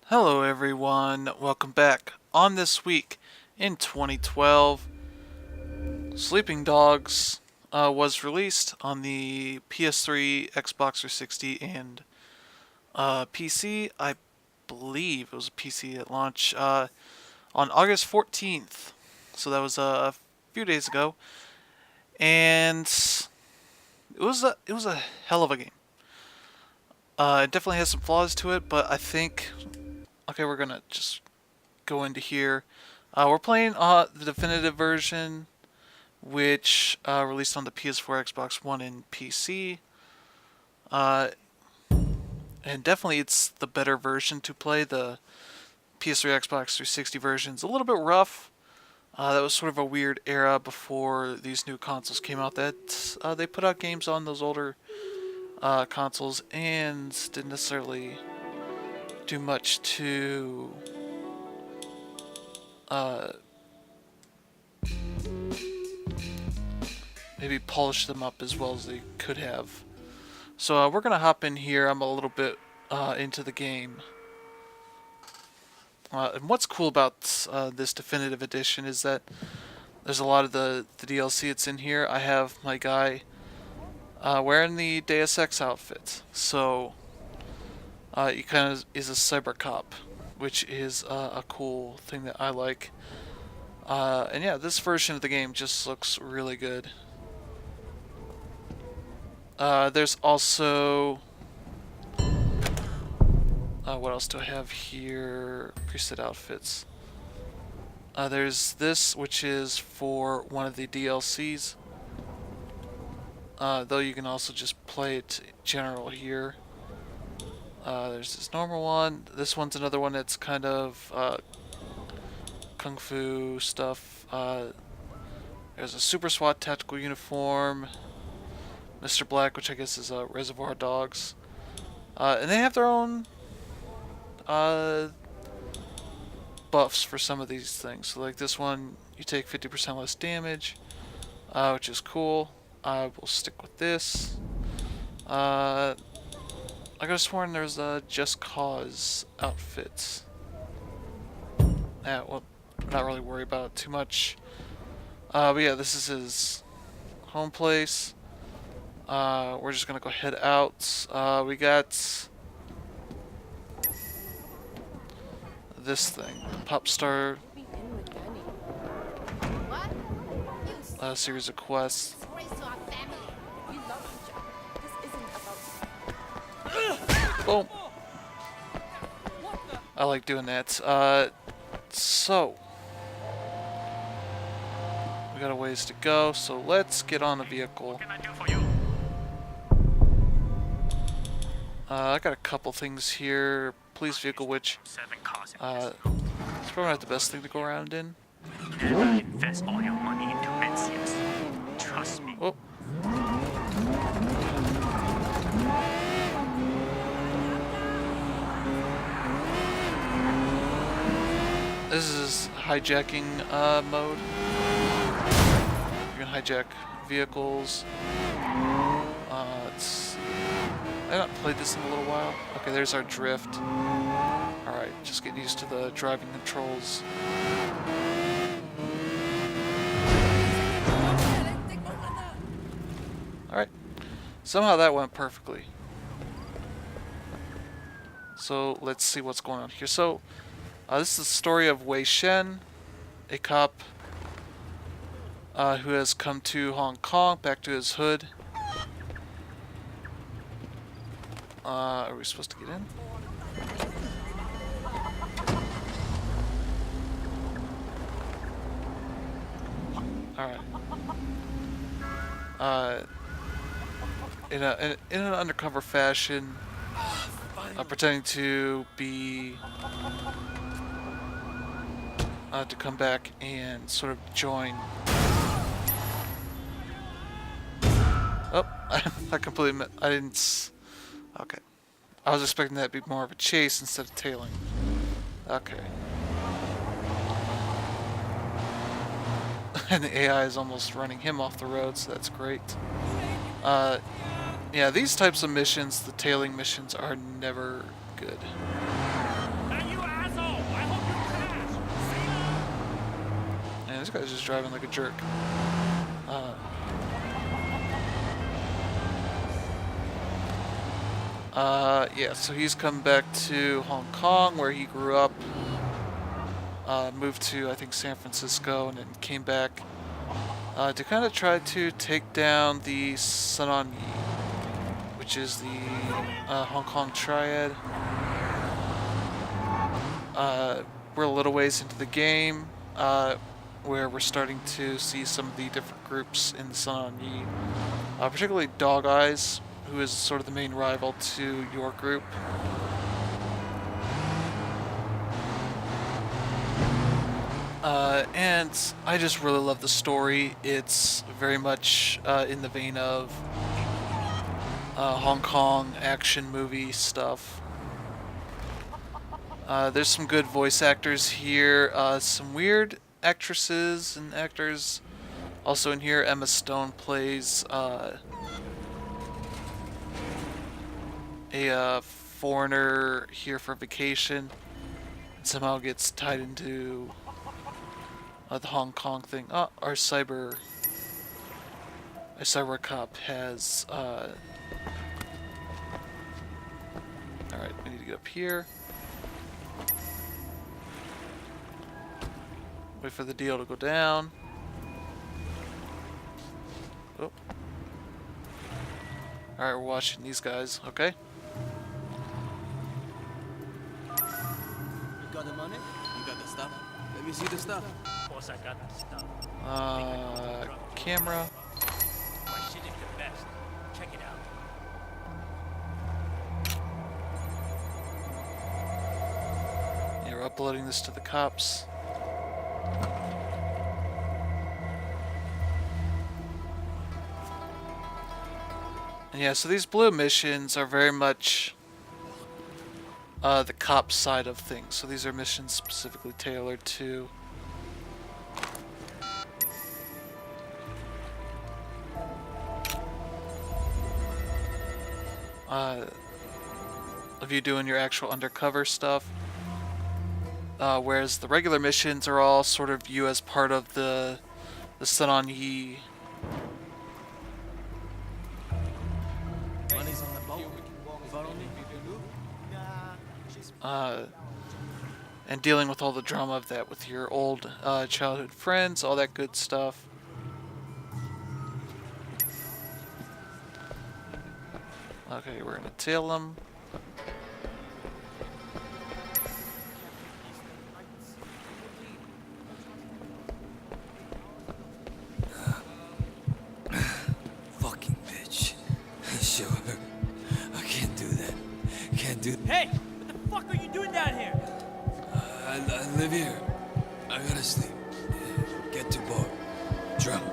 Hello everyone, welcome back. On this week in 2012, Sleeping Dogs was released on the PS3, Xbox 360, and PC. I believe it was a PC at launch on August 14th. So that was a few days ago, and it was a hell of a game. It definitely has some flaws to it, but I think we're gonna just go into here. We're playing the definitive version, which released on the PS4, Xbox One, and PC. Uh, and definitely it's the better version to play. The PS3, Xbox 360 version's a little bit rough. That was sort of a weird era before these new consoles came out that they put out games on those older consoles and didn't necessarily do much to maybe polish them up as well as they could have. So we're gonna hop in here. I'm a little bit into the game. And what's cool about this definitive edition is that there's a lot of the DLC that's in here. I have my guy wearing the Deus Ex outfit. So he kind of is a cyber cop, which is a cool thing that I like. And yeah, this version of the game just looks really good. There's also what else do I have here? Priesthood Outfits. There's this, which is for one of the DLCs. Though you can also just play it general here. There's this normal one. This one's another one that's kind of kung fu stuff. There's a Super SWAT tactical uniform. Mr. Black, which I guess is Reservoir Dogs. And they have their own buffs for some of these things. So like this one, you take 50% less damage, which is cool. I will stick with this. I could have sworn there's a Just Cause outfit. Yeah, well, I'm not really worried about it too much. But yeah, this is his home place. We're just gonna go head out. We got this thing, Pop Star, a series of quests. Boom. I like doing that. So we got a ways to go, so let's get on the vehicle. I got a couple things here. Police vehicle, which it's probably not the best thing to go around in. Never invest all your money into Mencius. Trust me. Oh. This is hijacking mode. You can hijack vehicles. I've not played this in a little while. Okay, there's our drift. Alright, just getting used to the driving controls. Alright, somehow that went perfectly. So let's see what's going on here. So this is the story of Wei Shen, a cop who has come to Hong Kong, back to his hood. Are we supposed to get in? Alright. In an undercover fashion, pretending to be to come back and sort of join. Oh, I completely I didn't. Okay. I was expecting that to be more of a chase instead of tailing. Okay. And the AI is almost running him off the road, so that's great. Yeah, these types of missions, the tailing missions, are never good. this guy's just driving like a jerk. Yeah, so he's come back to Hong Kong where he grew up. Moved to, I think, San Francisco, and then came back to kind of try to take down the Sun On Yee, which is the Hong Kong Triad. We're a little ways into the game, where we're starting to see some of the different groups in the Sun On Yee, particularly Dog Eyes, who is sort of the main rival to your group. And I just really love the story. It's very much in the vein of Hong Kong action movie stuff. There's some good voice actors here, some weird actresses and actors also in here. Emma Stone plays a foreigner here for vacation and somehow gets tied into the Hong Kong thing. Oh, our cyber cop has alright, we need to get up here. Wait for the deal to go down. Oh. Alright, we're watching these guys, okay? You got the money? You got the stuff? Let me see the stuff. Of course I got the stuff. Camera. My shit is the best. Check it out. Yeah, we're uploading this to the cops. And yeah, so these blue missions are very much the cop side of things. So these are missions specifically tailored to of you doing your actual undercover stuff. Whereas the regular missions are all sort of you as part of the Sun On Yee. Money's on the boat. Follow me. And dealing with all the drama of that with your old childhood friends, all that good stuff. Okay, we're gonna tail them. Fucking bitch. Sure. I can't do that. Can't do that. Hey! What the fuck are you doing down here? I live here. I gotta sleep. Get to boat. Drunk.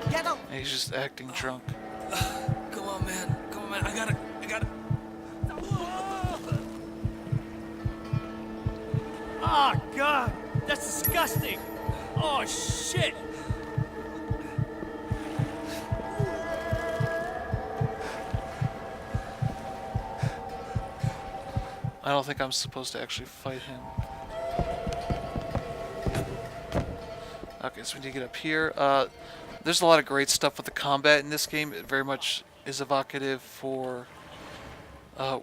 Get up! And he's just acting drunk. Come on, man. Come on, man. I gotta. Oh, God! That's disgusting! Oh, shit! I don't think I'm supposed to actually fight him. Okay, so we need to get up here. There's a lot of great stuff with the combat in this game. It very much is evocative for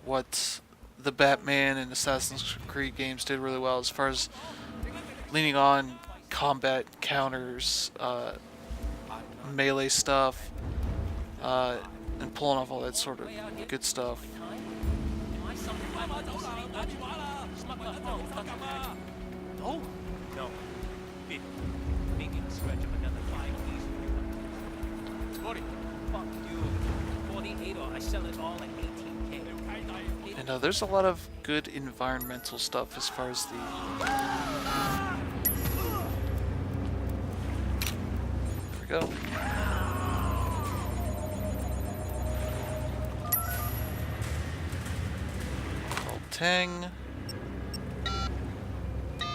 what the Batman and Assassin's Creed games did really well as far as leaning on combat counters, melee stuff, and pulling off all that sort of good stuff. No? No. Big. Making a stretch of another 5 piece. 40. Fuck you. 48 or I sell it all at 18K. And there's a lot of good environmental stuff as far as the... There we go. Called Tang.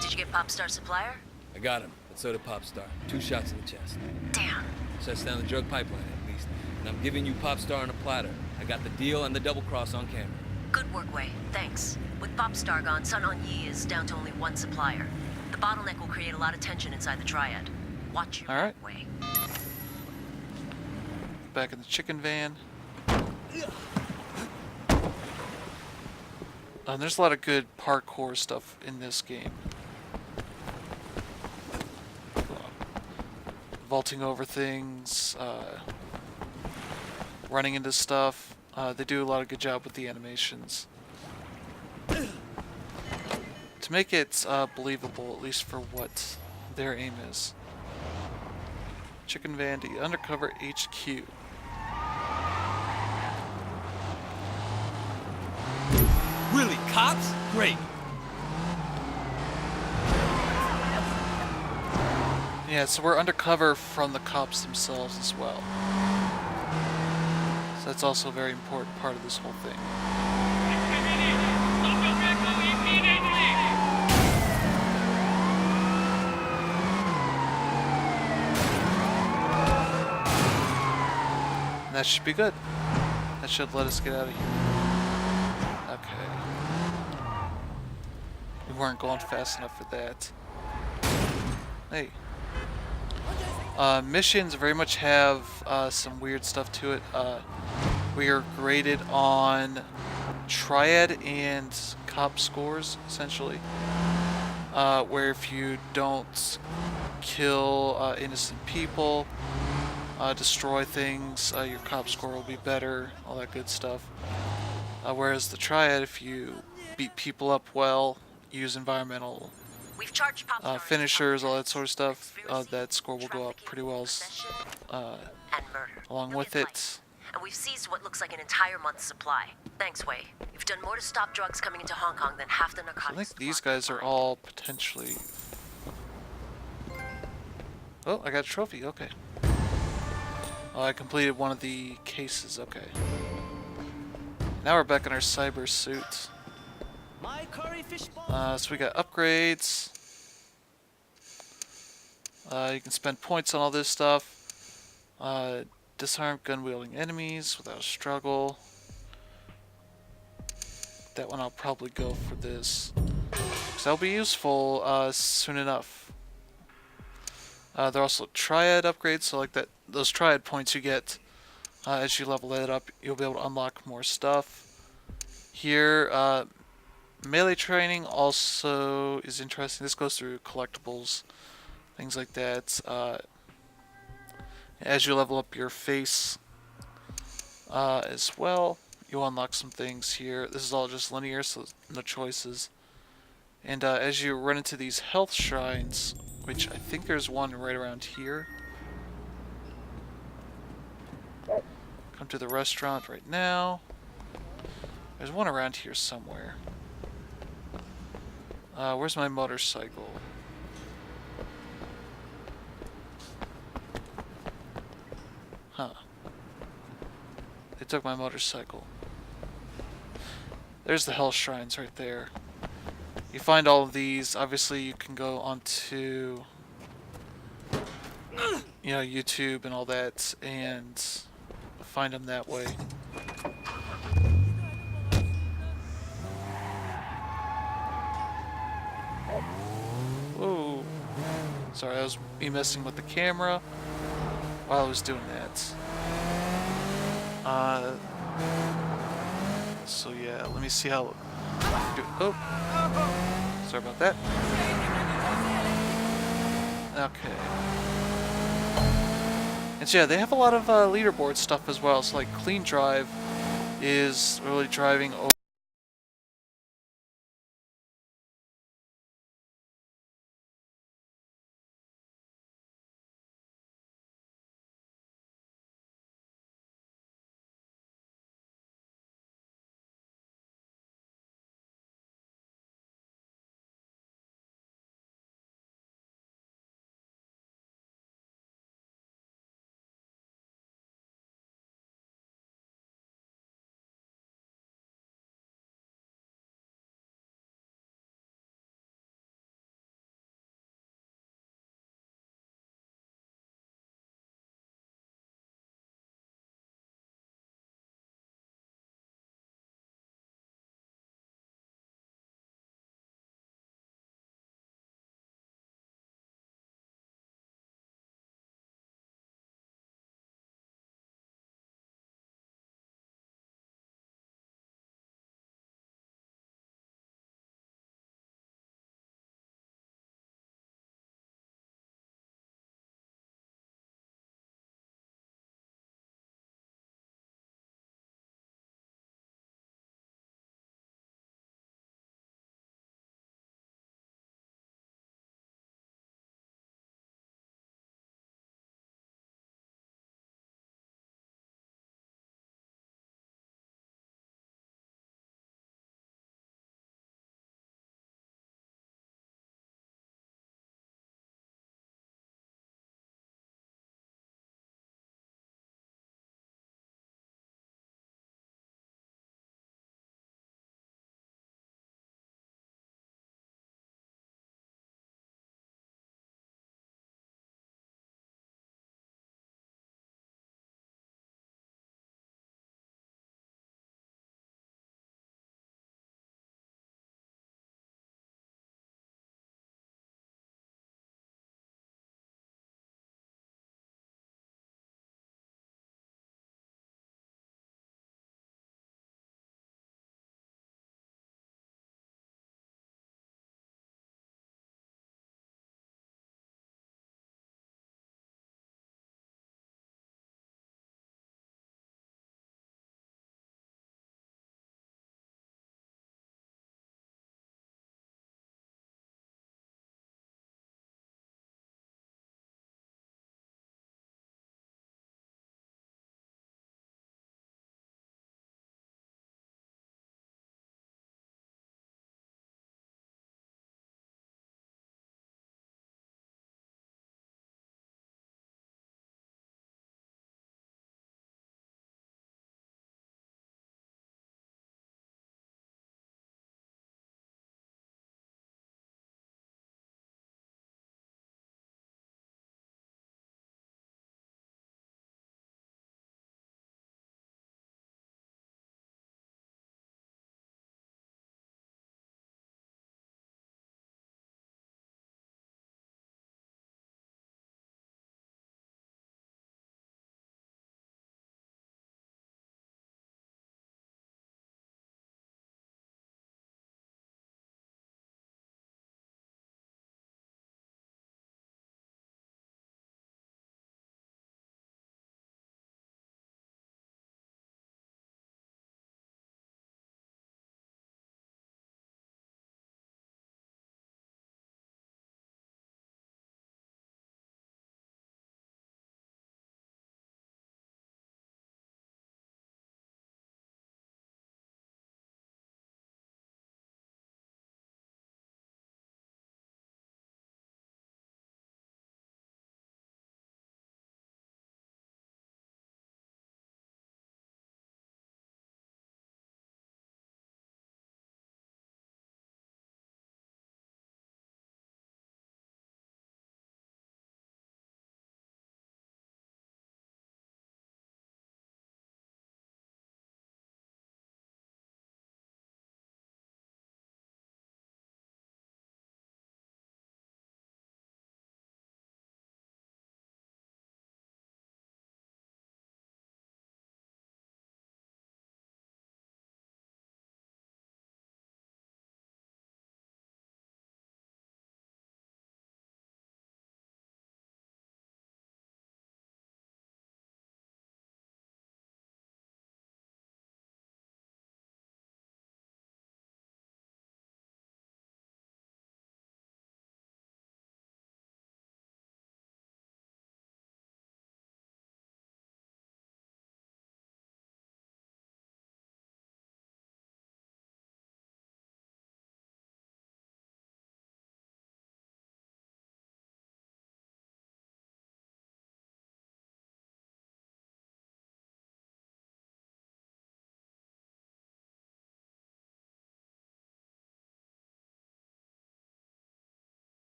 Did you get Popstar Supplier? I got him, but so did Popstar. 2 shots in the chest. Damn. Shuts down the drug pipeline, at least. And I'm giving you Popstar on a platter. I got the deal and the double cross on camera. Good work, Wei. Thanks. With Popstar gone, Sun On Yee is down to only one supplier. The bottleneck will create a lot of tension inside the Triad. Watch your All right. back way. Back in the chicken van. There's a lot of good parkour stuff in this game. Vaulting over things, running into stuff. They do a lot of good job with the animations. To make it believable, at least for what their aim is. Chicken van to undercover HQ. Really, cops? Great. Yeah, so we're undercover from the cops themselves as well. So that's also a very important part of this whole thing. And that should be good. That should let us get out of here. Okay. We weren't going fast enough for that. Hey. Missions very much have some weird stuff to it. We are graded on triad and cop scores, essentially. Where if you don't kill innocent people, destroy things, your cop score will be better, all that good stuff. Whereas the triad, if you beat people up well, use environmental We've charged Popstar finishers, all that sort of stuff, that score will go up pretty well and murder. along He'll with get it. life. And we've seized what looks like an entire month's supply. Thanks, Wei. You've done more to stop drugs coming into Hong Kong than half the So I narcotics. think these supply guys are combined. all potentially... Oh, I got a trophy, okay. Oh, I completed one of the cases, okay. Now we're back in our cyber suit. My curry fish ball. So we got upgrades. You can spend points on all this stuff. Disarm gun-wielding enemies without a struggle. That one I'll probably go for this. Because that'll be useful soon enough. There are also triad upgrades, so like that, those triad points you get as you level it up, you'll be able to unlock more stuff. Here, melee training also is interesting. This goes through collectibles, things like that. As you level up your face as well, you'll unlock some things here. This is all just linear, so no choices. And as you run into these health shrines, which I think there's one right around here. Come to the restaurant right now. There's one around here somewhere. Where's my motorcycle? Huh. They took my motorcycle. There's the Hell Shrines right there. You find all of these. Obviously, you can go onto, YouTube and all that, and find them that way. Whoa. Sorry, I was messing with the camera while I was doing that. So yeah, let me see how... Oh, sorry about that. Okay. And so yeah, they have a lot of leaderboard stuff as well. So like Clean Drive is really driving over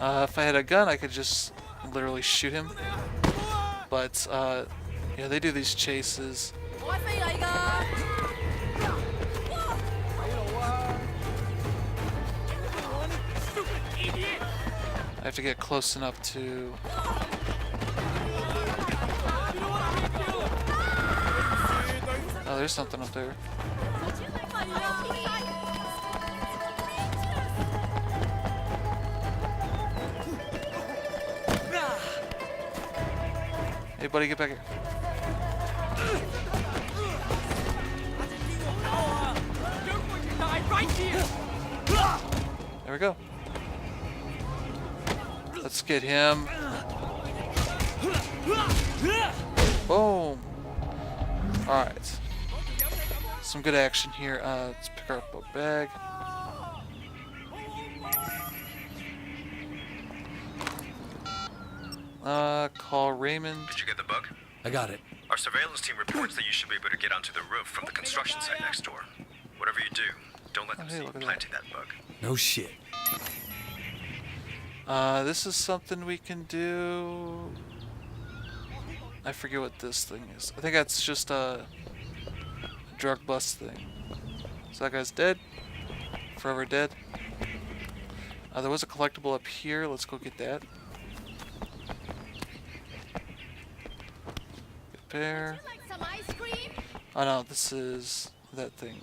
If I had a gun, I could just literally shoot him. But, yeah, they do these chases. I have to get close enough to... Oh, there's something up there. Hey, buddy, get back here. There we go. Let's get him. Boom. Alright. Some good action here. Let's pick up a bag. Call Raymond. Did you get the bug? I got it. Our surveillance team reports that you should be able to get onto the roof from the construction site next door. Whatever you do, don't let them Oh, hey, see you look at planting that bug. No shit. This is something we can do. I forget what this thing is. I think that's just a drug bust thing. So that guy's dead. Forever dead. There was a collectible up here. Let's go get that. Get there. Oh no, this is that thing.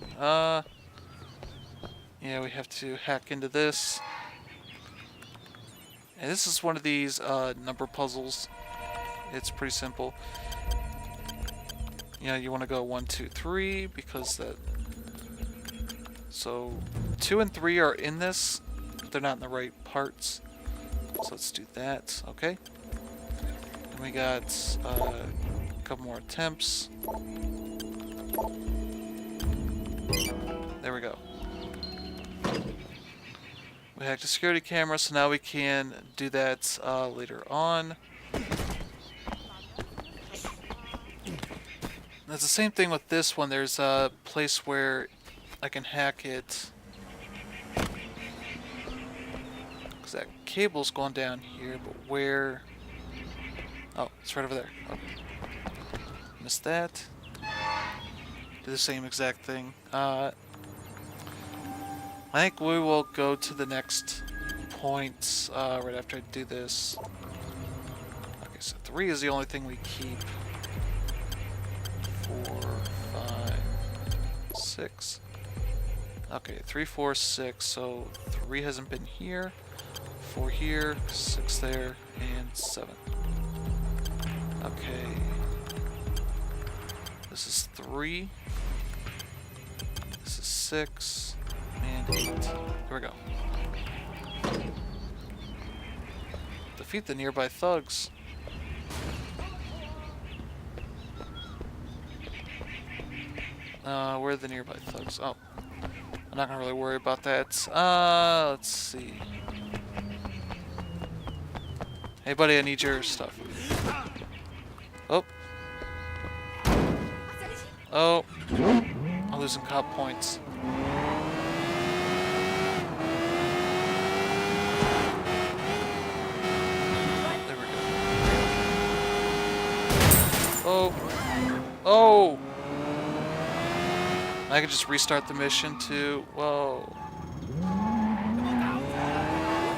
Yeah, we have to hack into this. And this is one of these number puzzles. It's pretty simple. You know, you want to go 1, 2, 3 because that. So 2 and 3 are in this, but they're not in the right parts. So let's do that. Okay. And we got a couple more attempts. There we go. We hacked a security camera, so now we can do that later on. That's the same thing with this one. There's a place where I can hack it. Because that cable's going down here, but where... Oh, it's right over there. Oh. Missed that. Do the same exact thing. I think we will go to the next point right after I do this. Okay, so 3 is the only thing we keep. 4, 5, 6. Okay, 3, 4, 6. So 3 hasn't been here. 4 here, 6 there, and 7. Okay. This is 3. This is 6. And 8. Here we go. Defeat the nearby thugs. Where are the nearby thugs? Oh. I'm not gonna really worry about that. Let's see. Hey buddy, I need your stuff. Oh. Oh. I'm losing cop points. There we go. Oh. Oh! I could just restart the mission too. Whoa.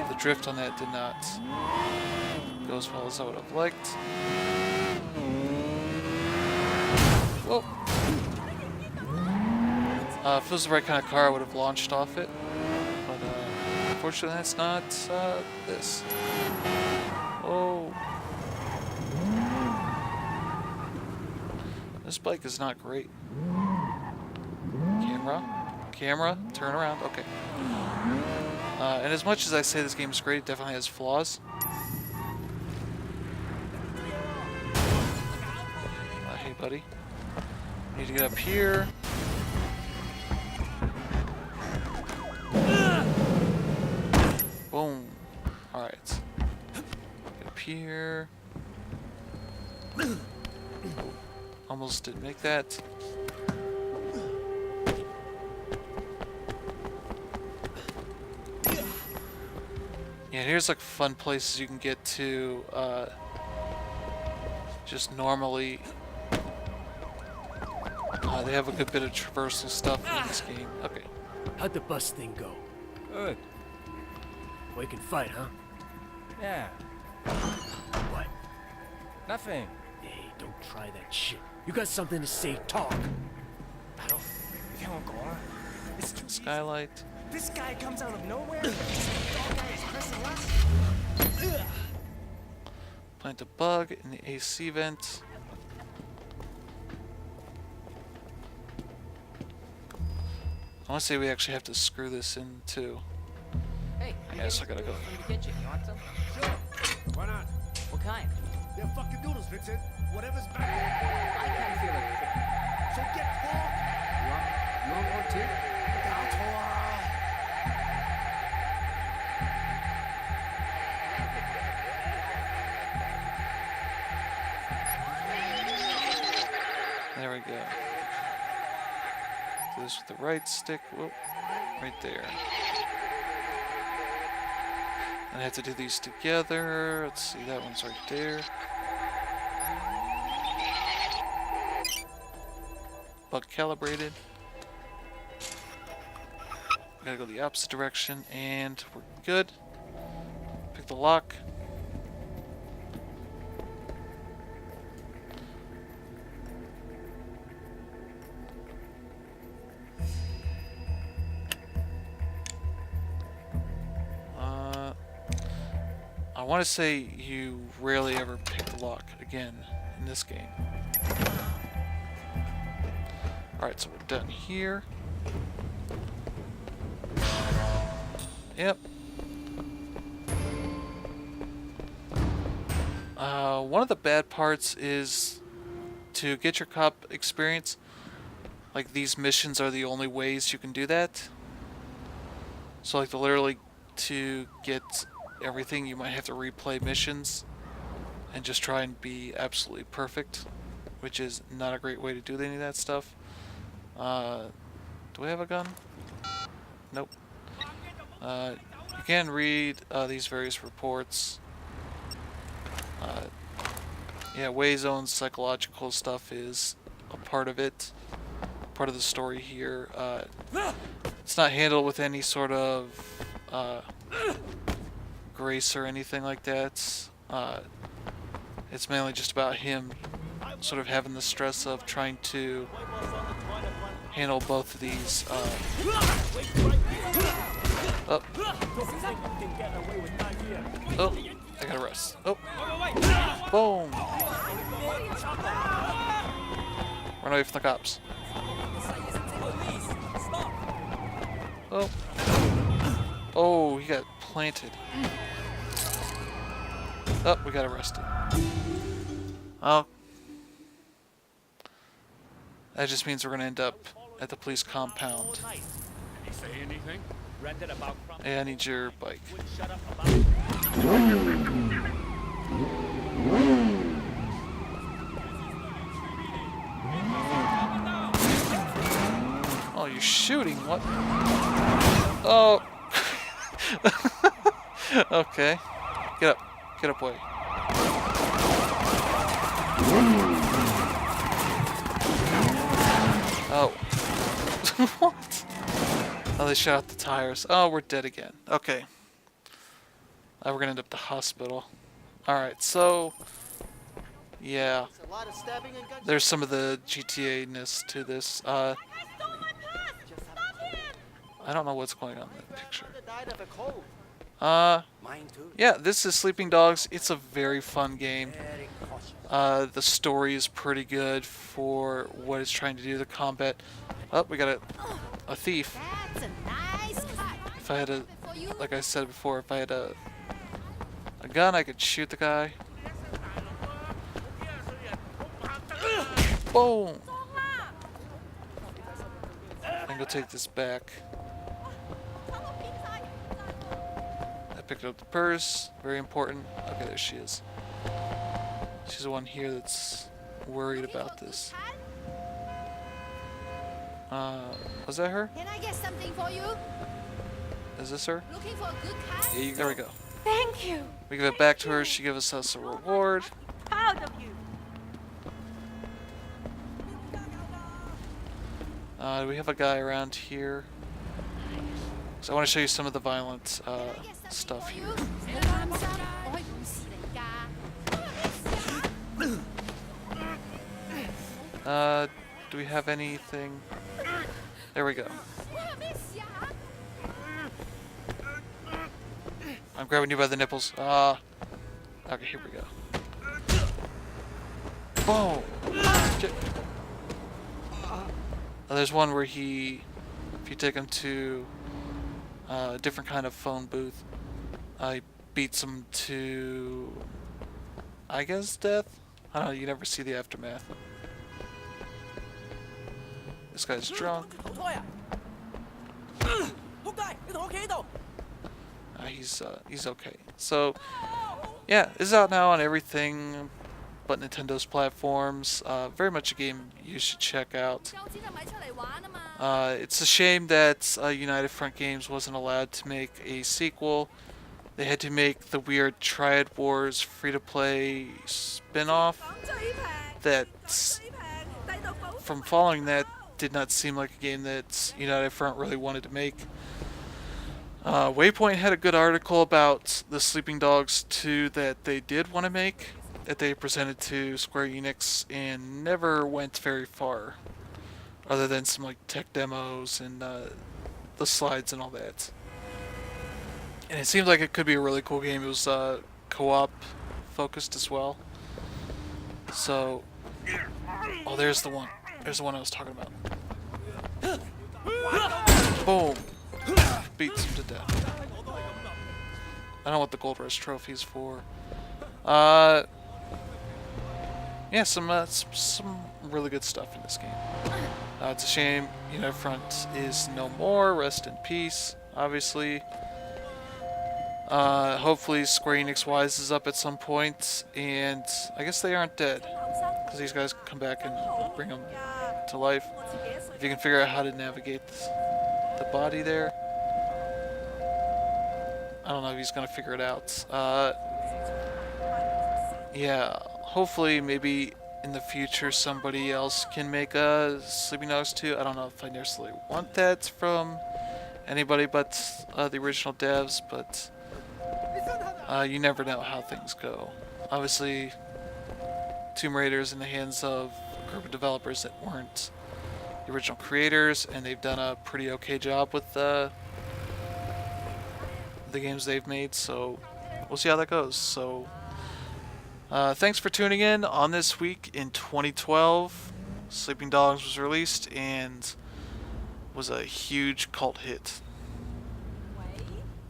The drift on that did not go as well as I would have liked. Whoa. If it was the right kind of car, I would have launched off it. But unfortunately, that's not this. Oh. This bike is not great. Camera, turn around. Okay. And as much as I say this game is great, it definitely has flaws. Hey, buddy. Need to get up here. Boom. Alright. Get up here. Almost didn't make that. Yeah, here's like fun places you can get to just normally. They have a good bit of traversal stuff in this game. Okay. How'd the bus thing go? Good. We can fight, huh? Yeah. What? Nothing. Hey, don't try that shit. You got something to say, talk. It's too Skylight. This guy comes out of nowhere. This dog guy is pressing us. Plant a bug in the AC vent. I want to say we actually have to screw this in too. Hey, Yes, I gotta go. From the kitchen. You want some? Sure. Why not? What kind? They're fucking noodles, Vincent. Whatever's back there. I can feel it. So get Paul. You want one too? There we go. Do this with the right stick. Whoop. Right there. And I have to do these together. Let's see, that one's right there. Bug calibrated. Gotta go the opposite direction, and we're good. Pick the lock. I want to say you rarely ever pick the lock again in this game. Alright, so we're done here. Yep. One of the bad parts is to get your cop experience. Like, these missions are the only ways you can do that. So, like, literally to get everything, you might have to replay missions and just try and be absolutely perfect, which is not a great way to do any of that stuff. Do we have a gun? Nope. You can read these various reports. Yeah, Wayzone's psychological stuff is a part of it, part of the story here. It's not handled with any sort of grace or anything like that. It's mainly just about him sort of having the stress of trying to handle both of these. Oh, I gotta rest. Oh, boom! Run away from the cops. Oh, oh, he got planted. Oh, we got arrested. Oh. That just means we're gonna end up at the police compound. Did he say anything? Rented about Hey, I need your bike. shut up about Oh, you're shooting? What? Oh. Okay. Get up. Get up, boy. Oh. What? Oh, they shot out the tires. Oh, we're dead again. Okay. Now we're gonna end up at the hospital. Alright, so... yeah. There's some of the GTA-ness to this. I don't know what's going on in that picture. Yeah, this is Sleeping Dogs. It's a very fun game. The story is pretty good for what it's trying to do. The combat. Oh, we got a thief. If I had a, like I said before, if I had a gun, I could shoot the guy. Boom! I'm gonna take this back. I picked up the purse. Very important. Okay, there she is. She's the one here that's worried about this. Was that her? Can I get something for you? Is this her? Looking for a good cat? There we go. Thank you. We give it back to her. She gives us a reward. Proud of you. Do we have a guy around here? So I want to show you some of the violent stuff here. Do we have anything? There we go. I'm grabbing you by the nipples. Okay, here we go. Boom! There's one where if you take him to a different kind of phone booth, he beats him to, I guess, death? I don't know, you never see the aftermath. This guy's drunk. He's okay. So, yeah, this is out now on everything but Nintendo's platforms. Very much a game you should check out. It's a shame that United Front Games wasn't allowed to make a sequel. They had to make the weird Triad Wars free-to-play spin-off that, from following that, did not seem like a game that United Front really wanted to make. Waypoint had a good article about the Sleeping Dogs 2 that they did want to make, that they presented to Square Enix and never went very far, other than some like tech demos and the slides and all that. And it seemed like it could be a really cool game. It was co-op focused as well. So, oh, there's the one. There's the one I was talking about. Boom. Beats him to death. I don't know what the Gold Rush trophy is for. Yeah, some really good stuff in this game. It's a shame United Front is no more. Rest in peace, obviously. Hopefully Square Enix wises up at some point, and I guess they aren't dead, because these guys can come back and bring them to life. If you can figure out how to navigate the body there. I don't know if he's gonna figure it out. Yeah, hopefully maybe in the future somebody else can make a Sleeping Dogs 2. I don't know if I necessarily want that from anybody but the original devs, but you never know how things go. Obviously, Tomb Raider is in the hands of a group of developers that weren't the original creators, and they've done a pretty okay job with the games they've made, so we'll see how that goes. So, thanks for tuning in on this week in 2012. Sleeping Dogs was released and was a huge cult hit.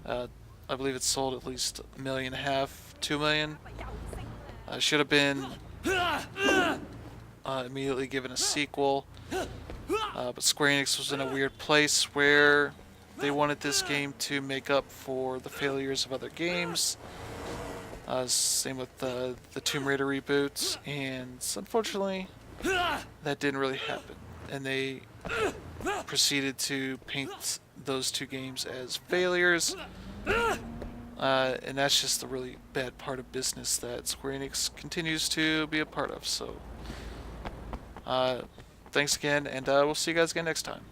I believe it sold at least 1.5 million, 2 million. Should have been immediately given a sequel, but Square Enix was in a weird place where they wanted this game to make up for the failures of other games. Same with the Tomb Raider reboots, and unfortunately, that didn't really happen. And they proceeded to paint those two games as failures. And that's just the really bad part of business that Square Enix continues to be a part of. So, thanks again, and we'll see you guys again next time.